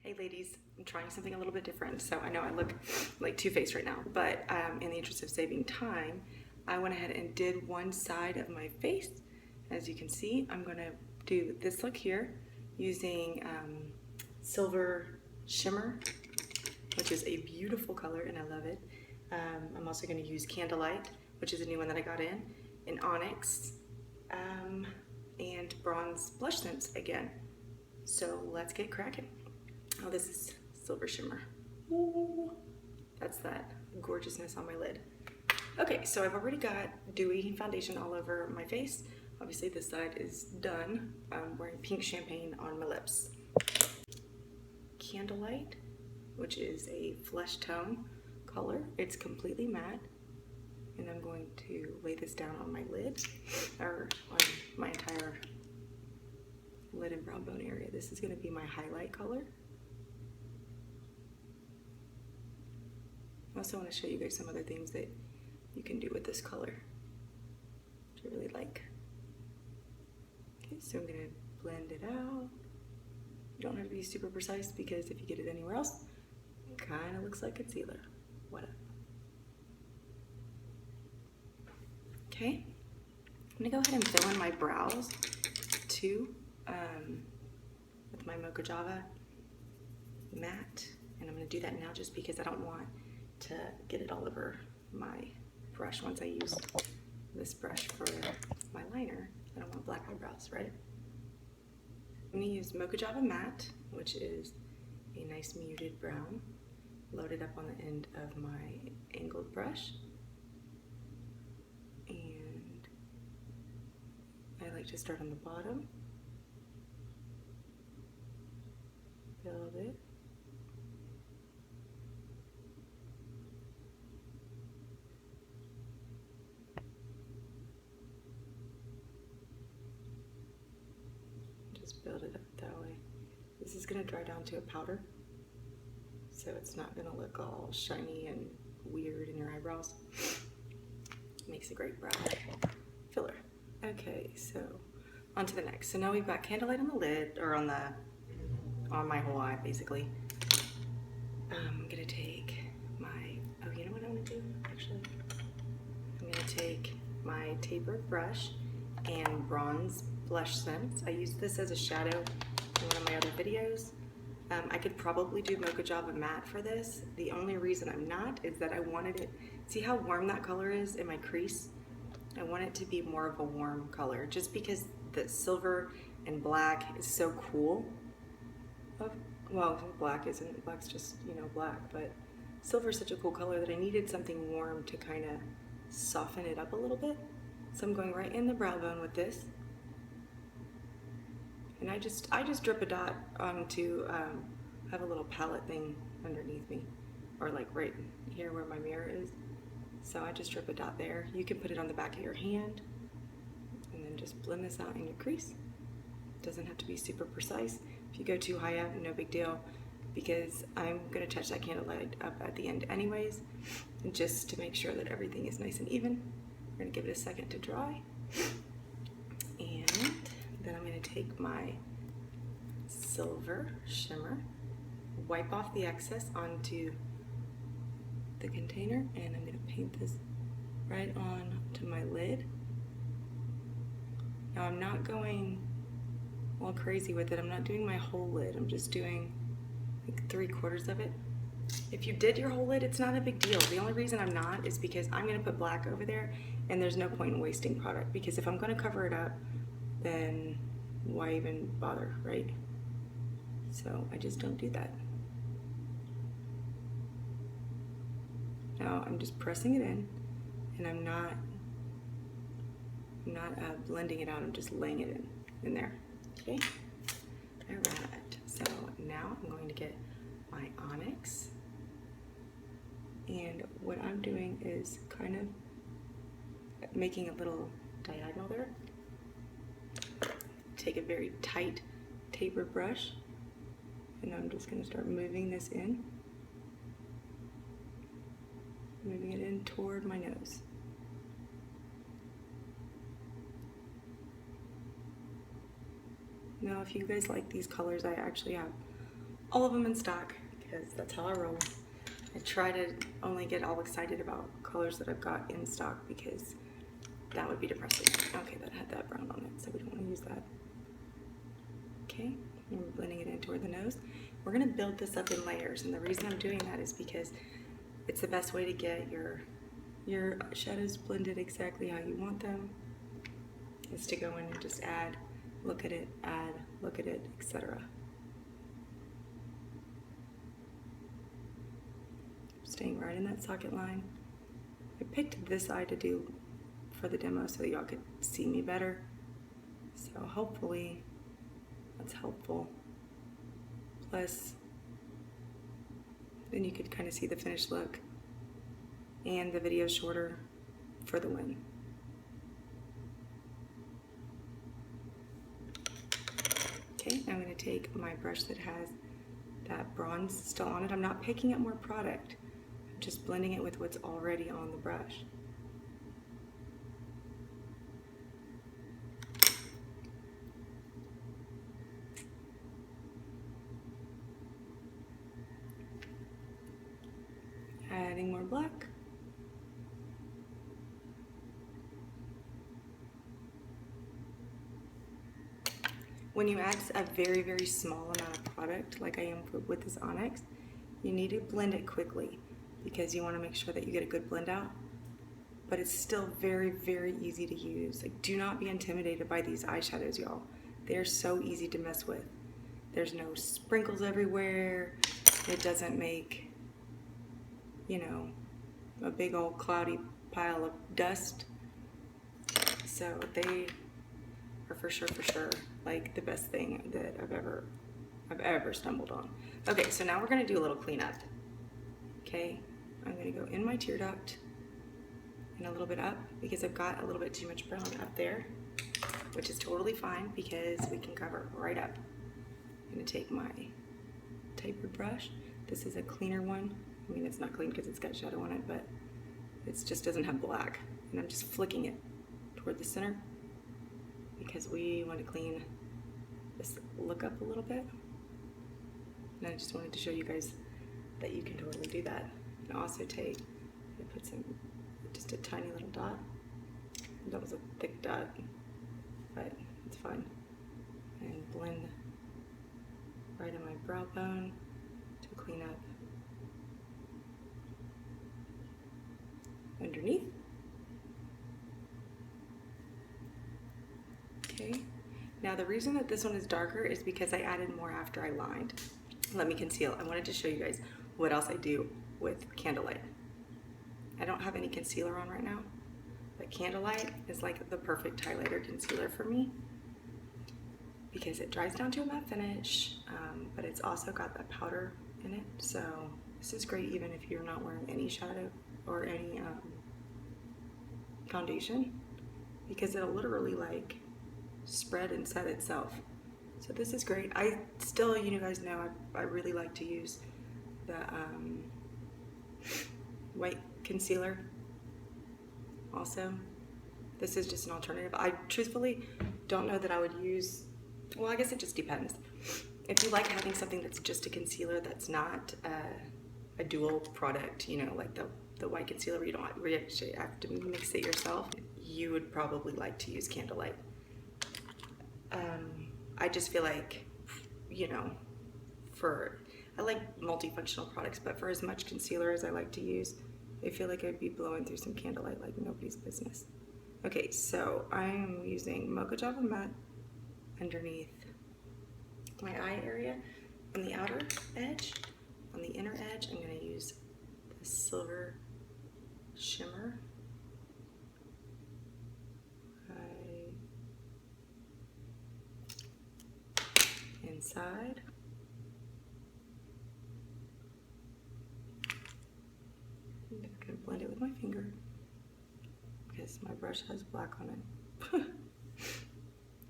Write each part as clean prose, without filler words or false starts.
Hey ladies, I'm trying something a little bit different, so I know I look like Two-Faced right now, but in the interest of saving time, I went ahead and did one side of my face. As you can see, I'm going to do this look here using Silver Shimmer, which is a beautiful color and I love it. I'm also going to use Candlelight, which is a new one that I got in Onyx, and Bronze Blush Scents again. So let's get cracking. Oh, this is Silver Shimmer. Ooh, that's that gorgeousness on my lid. Okay, so I've already got dewy foundation all over my face. Obviously this side is done. I'm wearing pink champagne on my lips. Candlelight, which is a flesh tone color. It's completely matte. And I'm going to lay this down on my lid, or on my entire lid and brow bone area. This is going to be my highlight color. I also want to show you guys some other things that you can do with this color, which I really like. Okay, so I'm going to blend it out. You don't have to be super precise because if you get it anywhere else, it kind of looks like concealer. What up? Okay, I'm going to go ahead and fill in my brows too with my Mocha Java matte. And I'm going to do that now just because I don't want to get it all over my brush once I use this brush for my liner. I don't want black eyebrows, right? I'm going to use Mocha Java Matte, which is a nice muted brown, loaded up on the end of my angled brush. And I like to start on the bottom, build it. Build it up that way. This is going to dry down to a powder, so it's not going to look all shiny and weird in your eyebrows. Makes a great brow filler. Okay, so on to the next. So now we've got Candlelight on the lid, or on my whole eye basically. I'm going to take my, oh, you know what I'm going to do actually? I'm going to take my tapered brush and Bronze Blush Scents. I used this as a shadow in one of my other videos. I could probably do Mocha Java Matte for this. The only reason I'm not is that I wanted it, see how warm that color is in my crease? I want it to be more of a warm color, just because the silver and black is so cool. Well, black isn't, black's just, you know, black, but silver is such a cool color that I needed something warm to kind of soften it up a little bit. So I'm going right in the brow bone with this. And I just drip a dot onto, I have a little palette thing underneath me, or like right here where my mirror is. So I just drip a dot there. You can put it on the back of your hand and then just blend this out in your crease. It doesn't have to be super precise. If you go too high up, no big deal, because I'm gonna touch that candlelight up at the end anyways, and just to make sure that everything is nice and even. We're gonna give it a second to dry. And then I'm going to take my Silver Shimmer, wipe off the excess onto the container, and I'm going to paint this right on to my lid. Now I'm not going all crazy with it. I'm not doing my whole lid. I'm just doing like 3/4 of it. If you did your whole lid, it's not a big deal. The only reason I'm not is because I'm going to put black over there, and there's no point in wasting product, because if I'm going to cover it up, then why even bother, right? So I just don't do that. Now I'm just pressing it in, and I'm not blending it out. I'm just laying it in there. Okay. All right. So now I'm going to get my Onyx, and what I'm doing is kind of making a little diagonal there. Take a very tight tapered brush, and I'm just going to start moving this in, moving it in toward my nose. Now if you guys like these colors, I actually have all of them in stock because that's how I roll. I try to only get all excited about colors that I've got in stock because that would be depressing. Okay, that had that brown on it, so we don't want to use that. Okay, and we're blending it in toward the nose. We're going to build this up in layers, and the reason I'm doing that is because it's the best way to get your shadows blended exactly how you want them, is to go in and just add, look at it, etc. Staying right in that socket line. I picked this eye to do for the demo so that y'all could see me better. So hopefully that's helpful. Plus, then you could kind of see the finished look, and the video shorter for the win. Okay, I'm going to take my brush that has that bronze still on it. I'm not picking up more product. I'm just blending it with what's already on the brush. Adding more black. When you add a very, very small amount of product, like I am with this Onyx, you need to blend it quickly because you want to make sure that you get a good blend out. But it's still very, very easy to use. Like, do not be intimidated by these eyeshadows, y'all. They're so easy to mess with. There's no sprinkles everywhere. It doesn't make, you know, a big old cloudy pile of dust. So they are for sure, like the best thing that I've ever stumbled on. Okay, so now we're gonna do a little cleanup. Okay, I'm gonna go in my tear duct and a little bit up because I've got a little bit too much brown up there, which is totally fine because we can cover right up. I'm gonna take my tapered brush. This is a cleaner one. I mean, it's not clean because it's got shadow on it, but it just doesn't have black. And I'm just flicking it toward the center because we want to clean this look up a little bit. And I just wanted to show you guys that you can totally do that. And also take and put some, just a tiny little dot. That was a thick dot, but it's fine. And blend right in my brow bone to clean up underneath. Okay, now the reason that this one is darker is because I added more after I lined. Let me conceal. I wanted to show you guys what else I do with Candlelight. I don't have any concealer on right now, but Candlelight is like the perfect highlighter concealer for me because it dries down to a matte finish, but it's also got that powder in it. So this is great even if you're not wearing any shadow or any foundation, because it'll literally like spread and set itself. So this is great. I still, you guys know, I really like to use the white concealer also. This is just an alternative. I truthfully don't know that I would use, well, I guess it just depends. If you like having something that's just a concealer that's not a dual product, you know, like the white concealer where you don't actually have to mix it yourself, you would probably like to use Candlelight. I just feel like, you know, I like multifunctional products, but for as much concealer as I like to use, I feel like I'd be blowing through some Candlelight like nobody's business. Okay, so I am using Mocha Java Matte underneath my eye area on the outer edge. On the inner edge, I'm going to use the silver shimmer right inside. I'm going to blend it with my finger because my brush has black on it.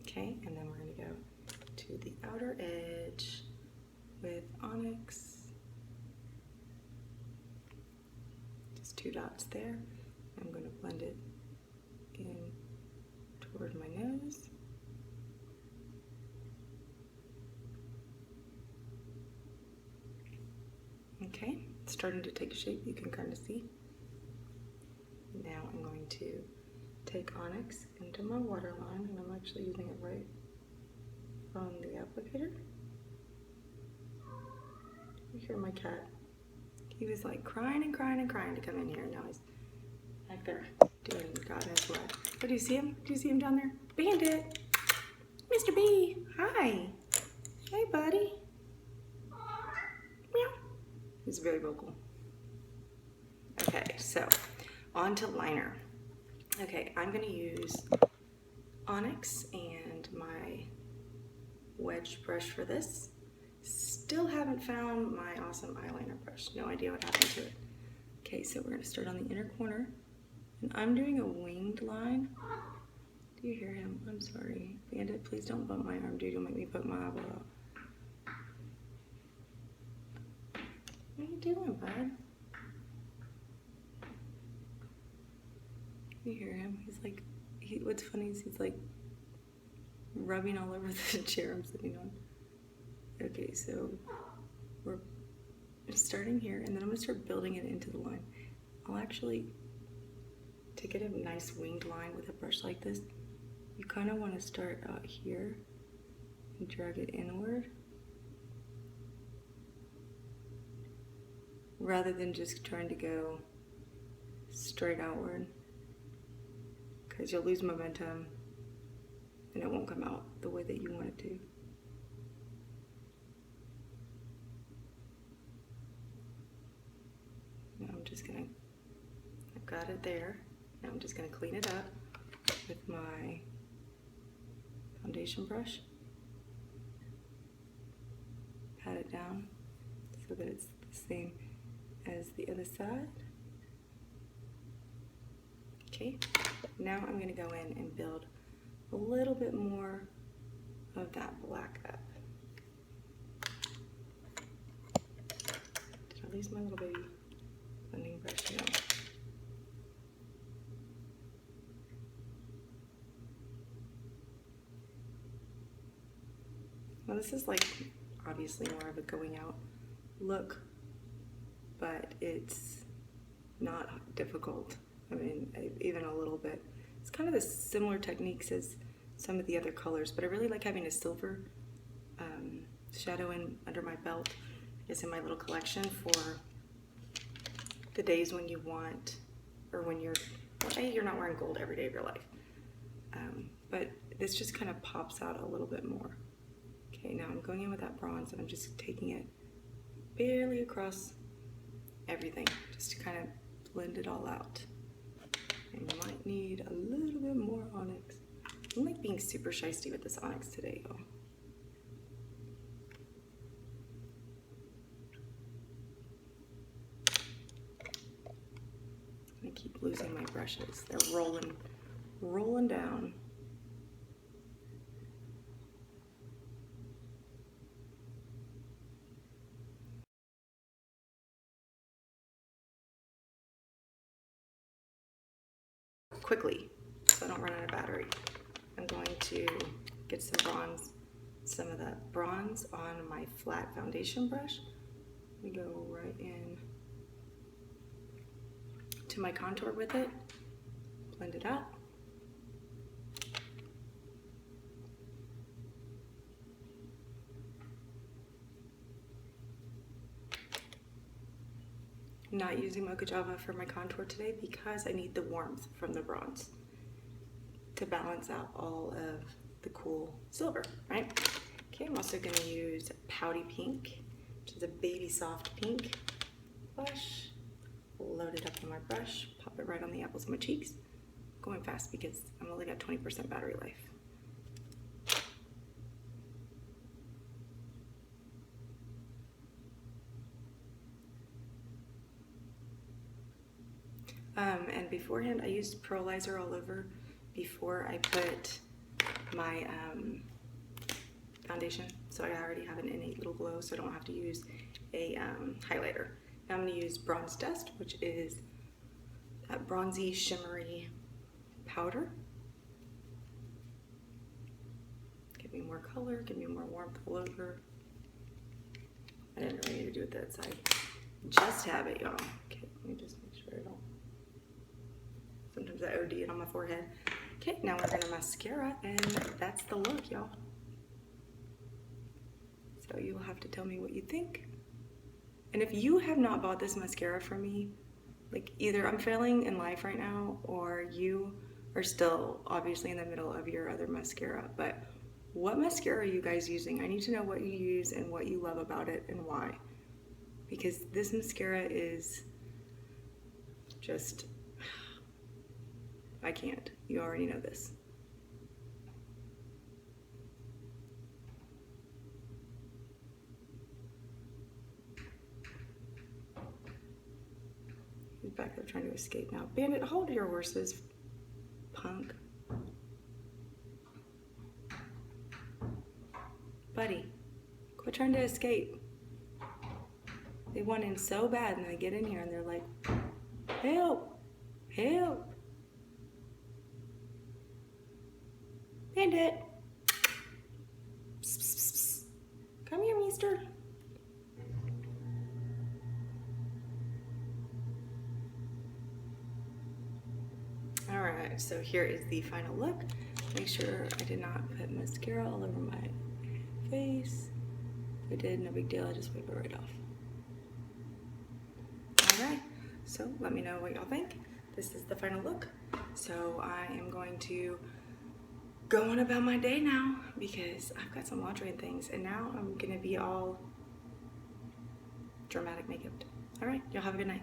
Okay, and then we're going to go to the outer edge with Onyx. Just 2 dots there. I'm going to blend it in toward my nose. Okay, it's starting to take shape, you can kind of see. Now I'm going to take Onyx into my waterline, and I'm actually using it right on the applicator. You hear my cat. He was like crying and crying and crying to come in here. Now he's back there doing God knows what. Oh, do you see him? Do you see him down there? Bandit! Mr. B! Hi! Hey, buddy! Meow. He's very vocal. Okay, so on to liner. Okay, I'm going to use Onyx and my wedge brush for this. Still haven't found my awesome eyeliner brush. No idea what happened to it. Okay, so we're going to start on the inner corner. And I'm doing a winged line. Do you hear him? I'm sorry. Bandit, please don't bump my arm, dude. You'll make me poke my eyeball out. What are you doing, bud? You hear him? He's like, what's funny is he's like rubbing all over the chair I'm sitting on. Okay, so we're starting here, and then I'm gonna start building it into the line. I'll actually, to get a nice winged line with a brush like this, you kind of want to start out here and drag it inward, rather than just trying to go straight outward, because you'll lose momentum and it won't come out the way that you want it to. Now I'm just gonna, I've got it there. Now I'm just gonna clean it up with my foundation brush. Pat it down so that it's the same as the other side. Okay, now I'm gonna go in and build a little bit more of that black up. Did I lose my little baby blending brush? No. Well, this is like obviously more of a going out look, but it's not difficult. I mean, even a little bit. It's kind of the similar techniques as some of the other colors, but I really like having a silver shadow in under my belt. It's in my little collection for the days when you want, or when you're not wearing gold every day of your life. But this just kind of pops out a little bit more. Okay, now I'm going in with that bronze, and I'm just taking it barely across everything, just to kind of blend it all out. And you might need a little bit more onyx. I'm like being super shysty with this onyx today, y'all. I keep losing my brushes. They're rolling down. Quickly, so I don't run out of battery. I'm going to get some of the bronze on my flat foundation brush. We go right in to my contour with it, blend it out. I'm not using Mocha Java for my contour today because I need the warmth from the bronze to balance out all of the cool silver, right? Okay, I'm also gonna use Pouty Pink, which is a baby soft pink blush. Load it up on my brush, pop it right on the apples of my cheeks. I'm going fast because I'm only got 20% battery life. And beforehand, I used Pearlizer all over before I put my foundation, so I already have an innate little glow, so I don't have to use a highlighter. Now I'm going to use Bronze Dust, which is that bronzy, shimmery powder. Give me more color, give me more warmth all over. I didn't really need to do it that side. Just have it, y'all. Okay, let me just make sure I don't. Sometimes I OD it on my forehead. Okay, now we're gonna mascara, and that's the look, y'all. So you'll have to tell me what you think. And if you have not bought this mascara from me, like either I'm failing in life right now, or you are still obviously in the middle of your other mascara. But what mascara are you guys using? I need to know what you use and what you love about it and why. Because this mascara is just, I can't. You already know this. He's back there trying to escape now. Bandit, hold your horses, punk. Buddy, quit trying to escape. They want in so bad, and they get in here and they're like, help, help. Bandit. Psst, psst, psst, psst. Come here, mister. All right, so here is the final look. Make sure I did not put mascara all over my face. If I did, no big deal. I just wipe it right off. All right, so let me know what y'all think. This is the final look. So I am going to go on about my day now because I've got some laundry and things, and now I'm gonna be all dramatic makeup. All right, y'all have a good night.